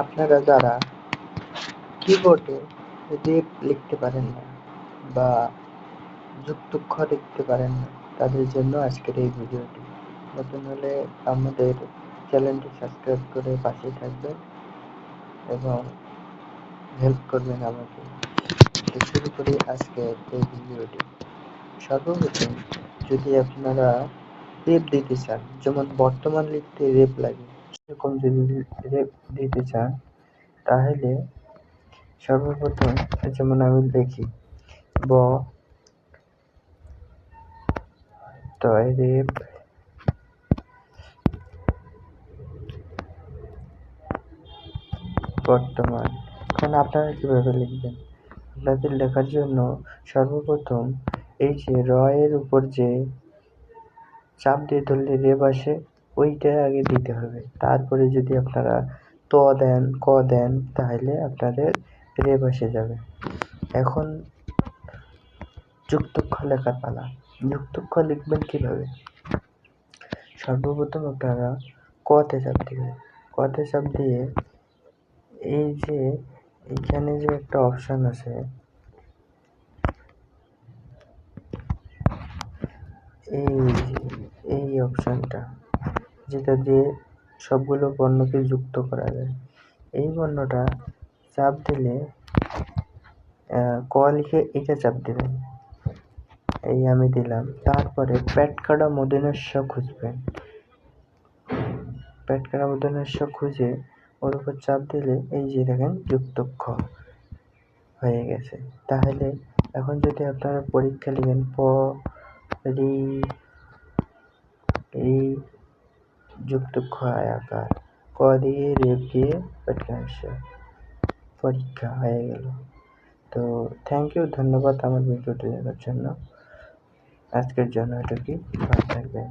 আপনারা যারা কিবোর্ডে রেপ লিখতে পারেন না বা যুক্তক্ষ লিখতে পারেন না, তাদের জন্য আজকের এই ভিডিওটি। নতুন হলে আমাদের চ্যানেলটি সাবস্ক্রাইব করে পাশেই থাকবেন এবং হেল্প করবেন আমাকে। তো শুরু করি আজকের এই ভিডিওটি। সর্বপ্রথম যদি আপনারা রেপ দিতে চান, যেমন বর্তমান লিখতে রেপ লাগে, সেরকম যদি রেপ দিতে চান তাহলে সর্বপ্রথম যেমন আমি লিখি ব তয় রেপ বর্তমান। এখন আপনারা কিভাবে লিখবেন? আপনাদের লেখার জন্য সর্বপ্রথম এই যে র এর উপর যে চাপ দিয়ে ধরলে রেপ আসে, ওইটা আগে দিতে হবে। তারপরে যদি আপনারা ত দেন, ক দেন, তাহলে আপনাদের রেপ এসে যাবে। এখন যুক্তক্ষ লেখার পালা। যুক্তক্ষ লিখবেন কিভাবে? সর্বপ্রথম আপনারা কতে চাপ দিবেন। কতে চাপ দিয়ে এই যে এইখানে যে একটা অপশন আছে, এই অপশনটা যেটা দিয়ে সবগুলো বর্ণকে যুক্ত করা যায়, এই বর্ণটা চাপ দিলে ক লিখে এটা চাপ দিবেন। এই আমি দিলাম। তারপরে পেটকাটা মূর্ধন্য ষ খুঁজবেন। পেটকাটা মূর্ধন্য ষ খুঁজে ওর উপর চাপ দিলে এই যে দেখেন যুক্তক্ষ হয়ে গেছে। তাহলে এখন যদি আপনারা পরীক্ষা লিখেন প রি রি যুক্তক্ষ আয়াকার, ক দিয়ে রেপ দিয়ে পেটকাটা ষ, পরীক্ষা হয়ে গেল। তো থ্যাংক ইউ, ধন্যবাদ আমার ভিডিওটি দেখার জন্য। আজকের জন্য এটুকুই, ভালো থাকবেন।